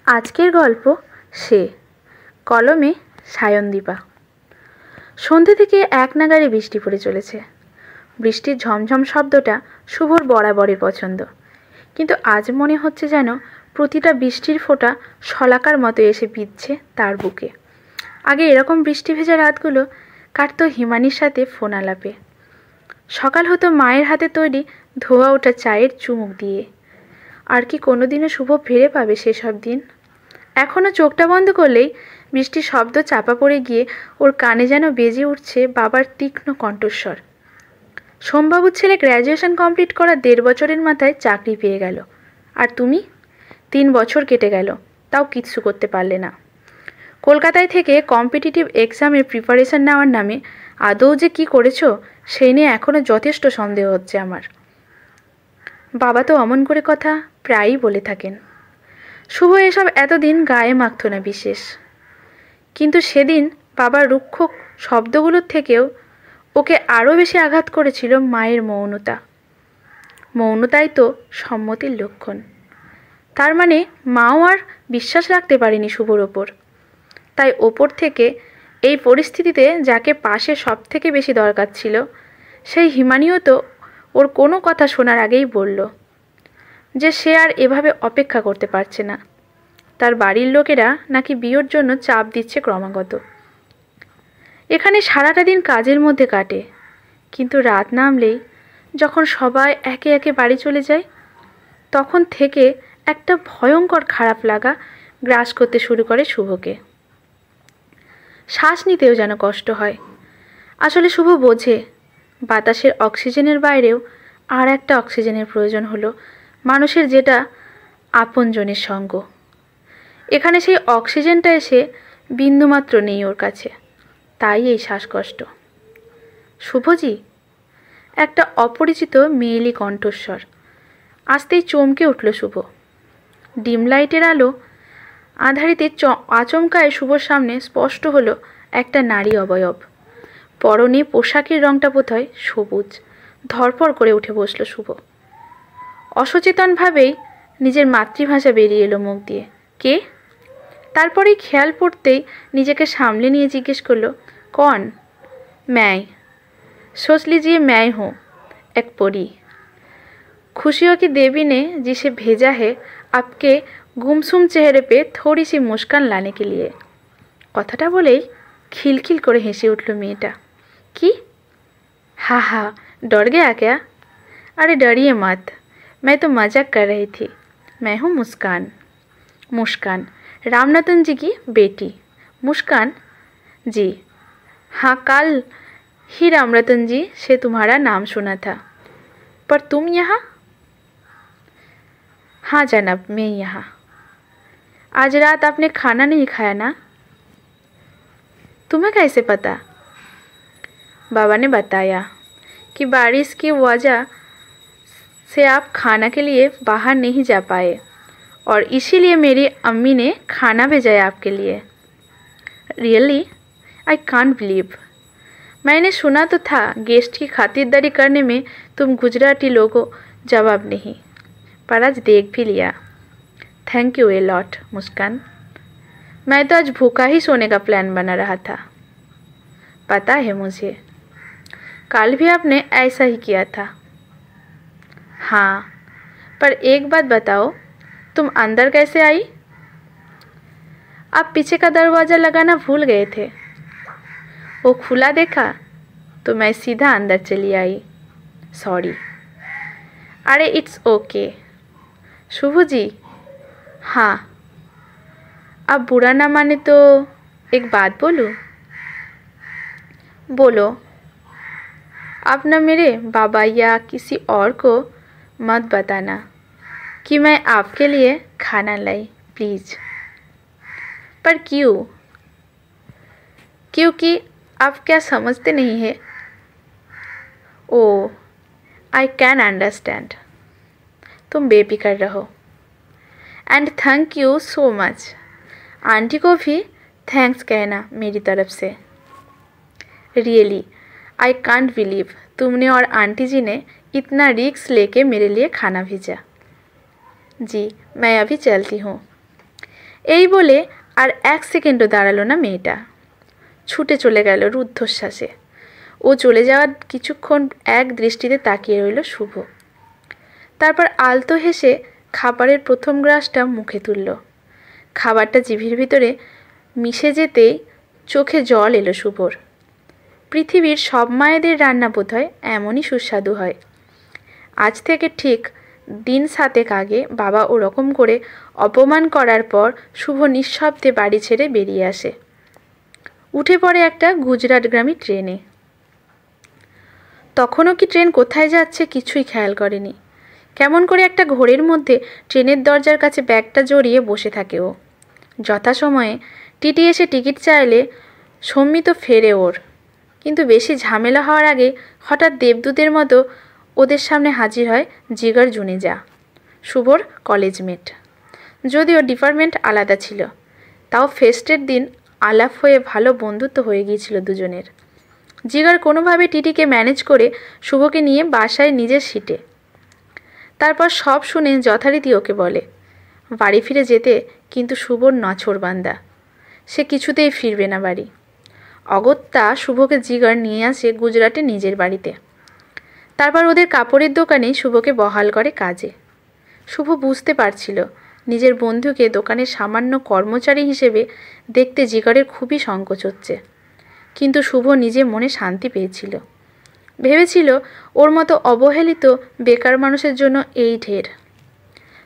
আজকের গল্প সে, কলমে সায়নদীপা। সন্ধে থেকে এক নাগাড়ে বৃষ্টি পড়ে চলেছে। বৃষ্টির ঝমঝম শব্দটা শুভর বরাবরই পছন্দ, কিন্তু আজ মনে হচ্ছে যেন প্রতিটা বৃষ্টির ফোঁটা শলাকার মতো এসে বিঁধছে তার বুকে। আগে এরকম বৃষ্টি ভেজা রাতগুলো কাটতো হিমানির সাথে ফোন আলাপে। সকাল হতো মায়ের হাতে তৈরি ধোয়া ওঠা চায়ের চুমুক দিয়ে। আর কি কোনোদিনও শুভ ফিরে পাবে সেসব দিন? এখনও চোখটা বন্ধ করলেই বৃষ্টির শব্দ চাপা পড়ে গিয়ে ওর কানে যেন বেজে উঠছে বাবার তীক্ষ্ণ কণ্ঠস্বর। সোমবাবুর ছেলে গ্র্যাজুয়েশন কমপ্লিট করা 1.5 বছরের মাথায় চাকরি পেয়ে গেল, আর তুমি 3 বছর কেটে গেল, তাও কিচ্ছু করতে পারলে না। কলকাতায় থেকে কম্পিটিটিভ এক্সামের প্রিপারেশন নেওয়ার নামে আদৌ যে কী করেছো সেই নিয়ে এখনও যথেষ্ট সন্দেহ হচ্ছে আমার। বাবা তো অমন করে কথা প্রায়ই বলে থাকেন। শুভ এসব এতদিন গায়ে মাখত না বিশেষ, কিন্তু সেদিন বাবার রুক্ষ শব্দগুলোর থেকেও ওকে আরও বেশি আঘাত করেছিল মায়ের মৌনতা। মৌনতাই তো সম্মতির লক্ষণ। তার মানে মাও আর বিশ্বাস রাখতে পারেনি শুভর ওপর। তাই ওপর থেকে এই পরিস্থিতিতে যাকে পাশে সব থেকে বেশি দরকার ছিল সেই হিমানিও তো ওর কোনো কথা শোনার আগেই বলল যে সে আর এভাবে অপেক্ষা করতে পারছে না। তার বাড়ির লোকেরা নাকি বিয়ের জন্য চাপ দিচ্ছে ক্রমাগত। এখানে সারাটা দিন কাজের মধ্যে কাটে, কিন্তু রাত নামলেই যখন সবাই একে একে বাড়ি চলে যায় তখন থেকে একটা ভয়ঙ্কর খারাপ লাগা গ্রাস করতে শুরু করে শুভকে। শ্বাস নিতেও যেন কষ্ট হয়। আসলে শুভ বোঝে বাতাসের অক্সিজেনের বাইরেও আর একটা অক্সিজেনের প্রয়োজন হলো মানুষের, যেটা আপনজনের সঙ্গ। এখানে সেই অক্সিজেনটা এসে বিন্দুমাত্র নেই ওর কাছে, তাই এই শ্বাসকষ্ট। শুভজি, একটা অপরিচিত মেয়েলি কণ্ঠস্বর। আসতেই চমকে উঠল শুভ। ডিম লাইটের আলো আধারিতে আচমকায় শুভর সামনে স্পষ্ট হলো একটা নারী অবয়ব। পরনে পোশাকের রংটা বোধহয় সবুজ। ধরপড় করে উঠে বসল শুভ। অসচেতনভাবেই নিজের মাতৃভাষা বেরিয়ে এলো মুখ দিয়ে, কে? তারপরেই খেয়াল পড়তেই নিজেকে সামলে নিয়ে জিজ্ঞেস করলো, কন? मैं सोच लीजिए मैं हूँ, एक परी। खुशियों की देवी ने जिसे भेजा है आपके गुमसुम चेहरे पे थोड़ी सी मुस्कान लाने के लिए। কথাটা বলেই খিলখিল করে হেসে উঠল মেয়েটা। কি? हा हा, डर गया क्या? अरे डरिए मत, मैं तो मजाक कर रही थी। मैं हूँ मुस्कान। मुस्कान रामनाथन जी की बेटी। मुस्कान जी हाँ, कल ही रामरतन जी से तुम्हारा नाम सुना था, पर तुम यहाँ? हाँ जनाब, मैं यहाँ। आज रात आपने खाना नहीं खाया ना? तुम्हें कैसे पता? बाबा ने बताया कि बारिश की वजह से आप खाना के लिए बाहर नहीं जा पाए और इसीलिए मेरी अम्मी ने खाना भेजा है आपके लिए। रियली? I can't believe. मैंने सुना तो था गेस्ट की खातिरदारी करने में तुम गुजराती लोगों जवाब नहीं, पर आज देख भी लिया। थैंक यू ए लॉट मुस्कान। मैं तो आज भूखा ही सोने का प्लान बना रहा था। पता है मुझे, कल भी आपने ऐसा ही किया था। हाँ, पर एक बात बताओ, तुम अंदर कैसे आई? आप पीछे का दरवाज़ा लगाना भूल गए थे। वो खुला देखा तो मैं सीधा अंदर चली आई। सॉरी। अरे इट्स ओके। शुभ जी, हाँ, अब बुरा ना माने तो एक बात बोलूँ? बोलो। आप न मेरे बाबा या किसी और को मत बताना कि मैं आपके लिए खाना लाई, प्लीज़। पर क्यों? क्योंकि आप क्या समझते नहीं है? ओह, आई कैन अंडरस्टैंड। तुम बेफिक्र रहो। And thank you so much. Aunty को भी थैंक्स कहना मेरी तरफ से। रियली आई कांट बिलीव तुमने और आंटी जी ने इतना रिस्क लेके मेरे लिए खाना भेजा। जी मैं अभी चलती हूँ। এই বলে আর 1 সেকেন্ডও দাঁড়ালো না মেয়েটা, ছুটে চলে গেল রুদ্ধশ্বাসে। ও চলে যাওয়ার কিছুক্ষণ এক দৃষ্টিতে তাকিয়ে রইল শুভ। তারপর আলতো হেসে খাবারের প্রথম গ্রাসটা মুখে তুলল। খাবারটা জিভের ভিতরে মিশে যেতেই চোখে জল এলো শুভর। পৃথিবীর সব মায়েদের রান্না বোধহয় এমনই সুস্বাদু হয়। আজ থেকে ঠিক দিন 7 আগে বাবা ওরকম করে অপমান করার পর শুভ নিঃশব্দে বাড়ি ছেড়ে বেরিয়ে আসে। উঠে পড়ে একটা গুজরাটগামী ট্রেনে। তখনও কি ট্রেন কোথায় যাচ্ছে কিছুই খেয়াল করেনি। কেমন করে একটা ঘোরের মধ্যে ট্রেনের দরজার কাছে ব্যাগটা জড়িয়ে বসে থাকে ও। যথাসময়ে টিটি এসে টিকিট চাইলে সম্মিত ফেরে ওর। কিন্তু বেশি ঝামেলা হওয়ার আগে হঠাৎ দেবদূতের মতো ওদের সামনে হাজির হয় জিগার জুনেজা, শুভর কলেজমেট। যদিও ডিপার্টমেন্ট আলাদা ছিল, তাও ফেস্টের দিন আলাপ হয়ে ভালো বন্ধুত্ব হয়ে গিয়েছিল দুজনের। জিগার কোনোভাবে টিটিকে ম্যানেজ করে শুভকে নিয়ে বাসায় নিজের সিটে। তারপর সব শুনে যথারীতি ওকে বলে। বাড়ি ফিরে যেতে কিন্তু শুভর নছরবান্দা, সে কিছুতেই ফিরবে না বাড়ি। অগত্যা শুভকে জিগার নিয়ে আসে গুজরাটে নিজের বাড়িতে। তারপর ওদের কাপড়ের দোকানে শুভকে বহাল করে কাজে। শুভ বুঝতে পারছিল নিজের বন্ধুকে দোকানের সামান্য কর্মচারী হিসেবে দেখতে জিগারের খুবই সংকোচ হচ্ছে, কিন্তু শুভ নিজে মনে শান্তি পেয়েছিল। ভেবেছিল ওর মতো অবহেলিত বেকার মানুষের জন্য এই ঢের।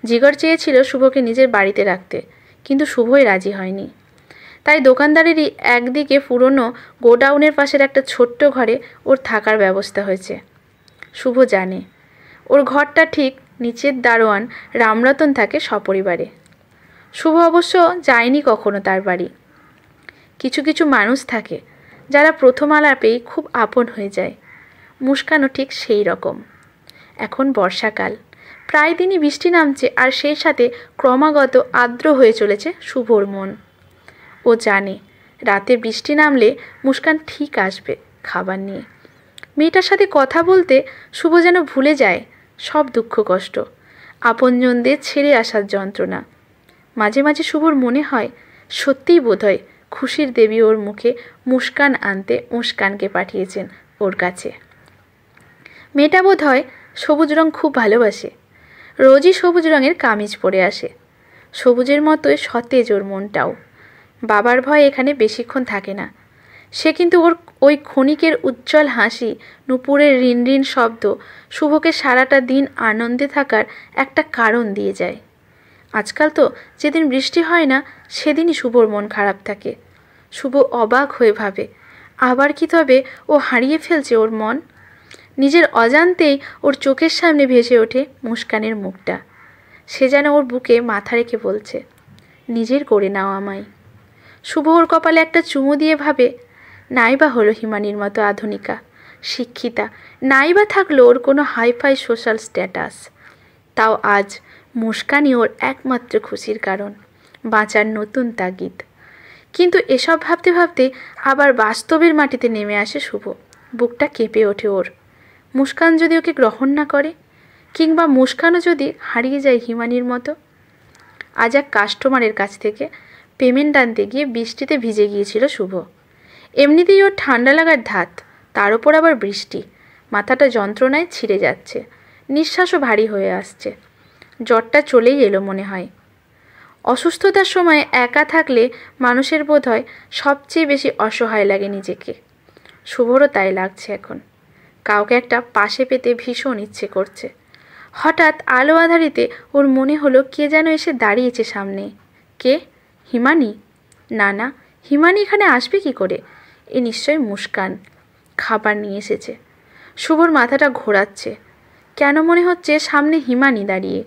জিগর চেয়েছিল শুভকে নিজের বাড়িতে রাখতে, কিন্তু শুভই রাজি হয়নি। তাই দোকানদারেরই একদিকে পুরনো গোডাউনের পাশের একটা ছোট্ট ঘরে ওর থাকার ব্যবস্থা হয়েছে। শুভ জানে ওর ঘরটা ঠিক নিচের দারোয়ান রামরতন থাকে সপরিবারে। শুভ অবশ্য যায়নি কখনো তার বাড়ি। কিছু কিছু মানুষ থাকে যারা প্রথম আলাপেই খুব আপন হয়ে যায়। মুস্কানও ঠিক সেই রকম। এখন বর্ষাকাল, প্রায় দিনই বৃষ্টি নামছে, আর সেই সাথে ক্রমাগত আর্দ্র হয়ে চলেছে শুভর মন। ও জানে রাতে বৃষ্টি নামলে মুস্কান ঠিক আসবে খাবার নিয়ে। মেয়েটার সাথে কথা বলতে শুভ যেন ভুলে যায় সব দুঃখ কষ্ট, আপনজনদের ছেড়ে আসার যন্ত্রণা। মাঝে মাঝে শুভর মনে হয় সত্যিই বোধহয় খুশির দেবী ওর মুখে মুস্কান আনতে মুস্কানকে পাঠিয়েছেন ওর কাছে। মেয়েটা বোধহয় সবুজ রং খুব ভালোবাসে, রোজই সবুজ রঙের কামিজ পরে আসে। সবুজের মতোই সতেজ ওর মনটাও। বাবার ভয় এখানে বেশিক্ষণ থাকে না সে, কিন্তু ওর ওই ক্ষণিকের উজ্জ্বল হাসি, নুপুরের রিন রিন শব্দ শুভকে সারাটা দিন আনন্দে থাকার একটা কারণ দিয়ে যায়। আজকাল তো যেদিন বৃষ্টি হয় না সেদিনই শুভর মন খারাপ থাকে। শুভ অবাক হয়ে ভাবে, আবার কি তবে ও হারিয়ে ফেলছে ওর মন? নিজের অজান্তেই ওর চোখের সামনে ভেসে ওঠে মুস্কানের মুখটা। সে যেন ওর বুকে মাথা রেখে বলছে, নিজের করে নাও আমায়। শুভ ওর কপালে একটা চুমু দিয়ে ভাবে, নাইবা হলো হিমানির মতো আধুনিকা, শিক্ষিতা, নাইবা থাকলো ওর কোনো হাইফাই সোশ্যাল স্ট্যাটাস, তাও আজ মুস্কানই ওর একমাত্র খুশির কারণ, বাঁচার নতুন তাগিদ। কিন্তু এসব ভাবতে ভাবতে আবার বাস্তবের মাটিতে নেমে আসে শুভ। বুকটা কেঁপে ওঠে ওর। মুস্কান যদি ওকে গ্রহণ না করে, কিংবা মুস্কানও যদি হারিয়ে যায় হিমানির মতো। আজ এক কাস্টমারের কাছ থেকে পেমেন্ট আনতে গিয়ে বৃষ্টিতে ভিজে গিয়েছিল শুভ। এমনিতেই ওর ঠান্ডা লাগার ধাত, তার ওপর আবার বৃষ্টি। মাথাটা যন্ত্রণায় ছিঁড়ে যাচ্ছে, নিঃশ্বাসও ভারী হয়ে আসছে। জ্বরটা চলেই এলো মনে হয়। অসুস্থতার সময় একা থাকলে মানুষের বোধ হয় সবচেয়ে বেশি অসহায় লাগে নিজেকে। শুভরও তাই লাগছে এখন। কাউকে একটা পাশে পেতে ভীষণ ইচ্ছে করছে। হঠাৎ আলো আধারিতে ওর মনে হলো কে যেন এসে দাঁড়িয়েছে সামনে। কে? হিমানি? না না, হিমানি এখানে আসবে কি করে? এ নিশ্চয় মুস্কান। খাবার নিয়ে এসেছে। শুভর মাথাটা ঘোরাচ্ছে। কেন মনে হচ্ছে সামনে হিমানি দাঁড়িয়ে?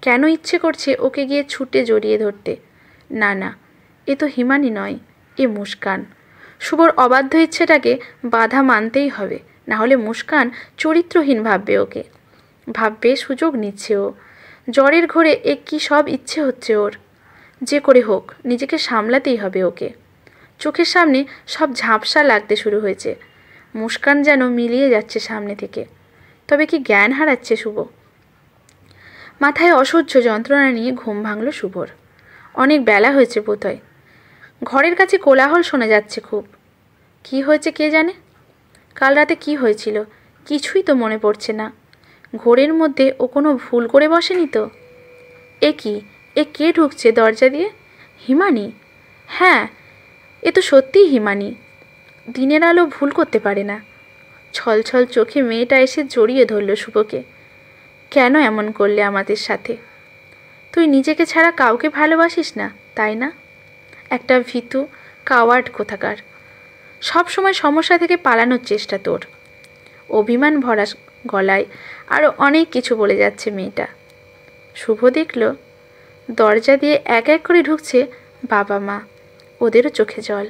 কেন ইচ্ছে করছে ওকে গিয়ে ছুটে জড়িয়ে ধরতে? না না, এ তো হিমানি নয়, এ মুস্কান। শুভর অবাধ্য ইচ্ছেটাকে বাধা মানতেই হবে, না হলে মুস্কান চরিত্রহীন ভাববে ওকে। ভাববে সুযোগ নিচ্ছে ও। জ্বরের ঘোরে এ কি সব ইচ্ছে হচ্ছে ওর। যে করে হোক নিজেকে সামলাতেই হবে ওকে। চোখের সামনে সব ঝাপসা লাগতে শুরু হয়েছে। মুস্কান যেন মিলিয়ে যাচ্ছে সামনে থেকে। তবে কি জ্ঞান হারাচ্ছে শুভ? মাথায় অসহ্য যন্ত্রণা নিয়ে ঘুম ভাঙল শুভর। অনেক বেলা হয়েছে বোধহয়। ঘরের কাছে কোলাহল শোনা যাচ্ছে খুব। কি হয়েছে কে জানে? কাল রাতে কি হয়েছিল কিছুই তো মনে পড়ছে না। ঘোরের মধ্যে ও কোনো ভুল করে বসেনি তো? এ কি, এ কে ঢুকছে দরজা দিয়ে? হিমানি? হ্যাঁ, এ তো সত্যিই হিমানি। দিনের আলো ভুল করতে পারে না। ছলছল চোখে মেয়েটা এসে জড়িয়ে ধরল শুভকে। কেন এমন করলে আমাদের সাথে? তুই নিজেকে ছাড়া কাউকে ভালোবাসিস না, তাই না? একটা ভীতু কাওয়ার্ড কোথাকার। সব সময় সমস্যা থেকে পালানোর চেষ্টা তোর। অভিমান ভরা গলায় আরও অনেক কিছু বলে যাচ্ছে মেয়েটা। শুভ দেখল দরজা দিয়ে এক এক করে ঢুকছে বাবা মা। ওদেরও চোখে জল।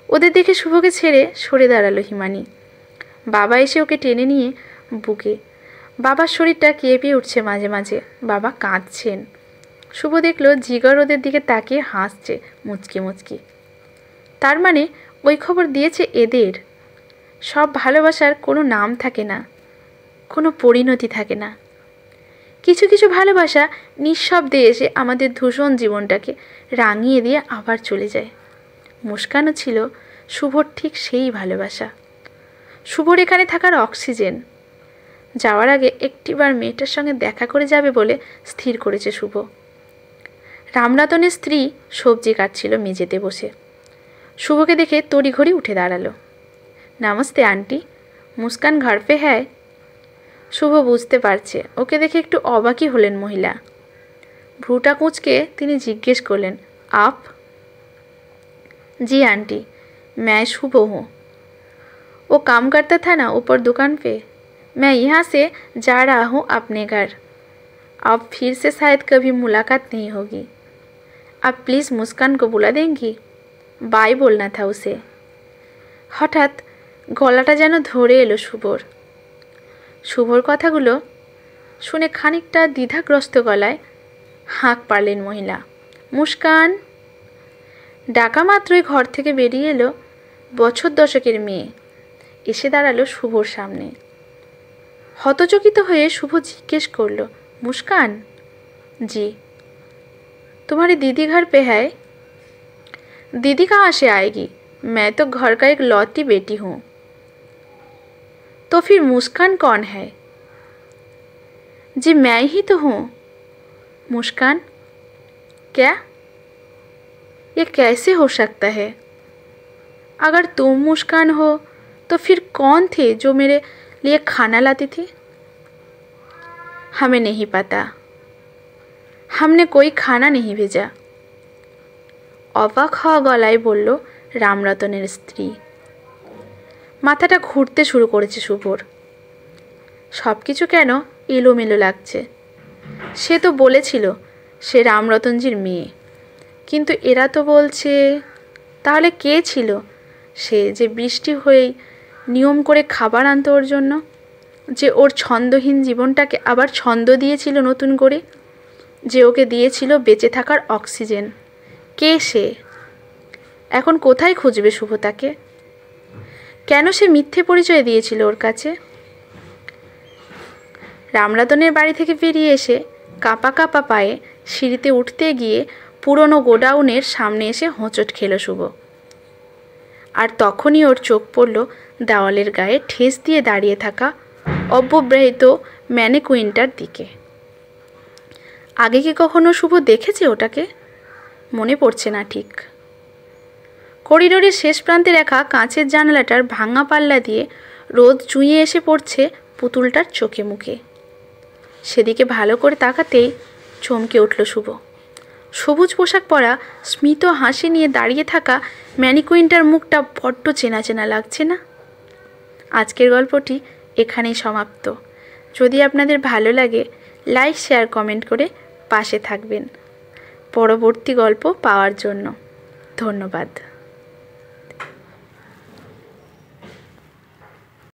ওদের দেখে শুভকে ছেড়ে সরে দাঁড়ালো হিমানি। বাবা এসে ওকে টেনে নিয়ে বুকে। বাবার শরীরটা কেঁপে উঠছে মাঝে মাঝে। বাবা কাঁদছেন। শুভ দেখল জিগর ওদের দিকে তাকিয়ে হাসছে মুচকি মুচকি। তার মানে ওই খবর দিয়েছে এদের। সব ভালোবাসার কোনো নাম থাকে না, কোনো পরিণতি থাকে না। কিছু কিছু ভালোবাসা নিঃশব্দে এসে আমাদের দূষণ জীবনটাকে রাঙিয়ে দিয়ে আবার চলে যায়। মুস্কানও ছিল শুভর ঠিক সেই ভালোবাসা। শুভর এখানে থাকার অক্সিজেন। যাওয়ার আগে একটিবার মেয়েটার সঙ্গে দেখা করে যাবে বলে স্থির করেছে শুভ। রামরতনের স্ত্রী সবজি কাটছিল মেঝেতে বসে। শুভকে দেখে তড়িঘড়ি উঠে দাঁড়ালো। নমস্তে আন্টি, মুস্কান ঘর পে হ্যায়? শুভ বুঝতে পারছে ওকে দেখে একটু অবাকই হলেন মহিলা। ভ্রুটা কুঁচকে তিনি জিজ্ঞেস করলেন, আপ? जी आंटी, मैं शुभ हूँ। वो काम करता था ना ऊपर दुकान पे। मैं यहाँ से जा रहा हूँ अपने घर। अब फिर से शायद कभी मुलाकात नहीं होगी। आप प्लीज़ मुस्कान को बुला देंगी? बाय बोलना था उसे। हठाৎ গলাটা যেন ধরে এলো শুভর। শুভর কথাগুলো শুনে খানিকটা দ্বিধাগ্রস্ত গলায় হাঁক পারলেন মহিলা। মুস্কান! ডাকা মাত্রই ঘর থেকে বেরিয়ে এলো বছর দশকের মেয়ে। এসে দাঁড়ালো শুভর সামনে। হতচকিত হয়ে শুভ জিজ্ঞেস করলো, মুস্কান? জি। तुम्हारी दीदी घर पे है? दीदी कहाँ से आएगी? मैं तो घर का एक लौती बेटी हूँ। तो फिर मुस्कान कौन है? जी मैं ही तो हूँ। मुस्कान? क्या? ये कैसे हो सकता है? अगर तुम मुस्कान हो तो फिर कौन थे जो मेरे लिए खाना लाती थी? हमें नहीं पता, हमने कोई खाना नहीं भेजा। অবাক হওয়া গলায় বলল রামরতনের স্ত্রী। মাথাটা ঘুরতে শুরু করেছে শুভর। সব কিছু কেন এলোমেলো লাগছে। সে তো বলেছিল সে রামরতনজির মেয়ে, কিন্তু এরা তো বলছে তাহলে কে ছিল সে যে বৃষ্টি হয়েই নিয়ম করে খাবার আনতো ওর জন্য, যে ওর ছন্দহীন জীবনটাকে আবার ছন্দ দিয়েছিল নতুন করে, যে ওকে দিয়েছিল বেঁচে থাকার অক্সিজেন? কে সে? এখন কোথায় খুঁজবে শুভ তাকে? কেন সে মিথ্যে পরিচয় দিয়েছিল ওর কাছে? রামরতনের বাড়ি থেকে বেরিয়ে এসে কাঁপা কাঁপা পায়ে সিঁড়িতে উঠতে গিয়ে পুরনো গোডাউনের সামনে এসে হোঁচট খেল শুভ। আর তখনই ওর চোখ পড়ল দেওয়ালের গায়ে ঠেস দিয়ে দাঁড়িয়ে থাকা অব্যবহৃত ম্যানিকুইনটার দিকে। আগে কি কখনো শুভ দেখেছে ওটাকে? মনে পড়ছে না ঠিক। করিডোরের শেষ প্রান্তে রাখা কাঁচের জানালাটার ভাঙা পাল্লা দিয়ে রোদ চুঁয়ে এসে পড়ছে পুতুলটার চোখে মুখে। সেদিকে ভালো করে তাকাতেই চমকে উঠল শুভ। সবুজ পোশাক পরা স্মিত হাসি নিয়ে দাঁড়িয়ে থাকা ম্যানিকুইনটার মুখটা বড্ড চেনা চেনা লাগছে না? আজকের গল্পটি এখানেই সমাপ্ত। যদি আপনাদের ভালো লাগে লাইক শেয়ার কমেন্ট করে পাশে থাকবেন পরবর্তী গল্প পাওয়ার জন্য। ধন্যবাদ।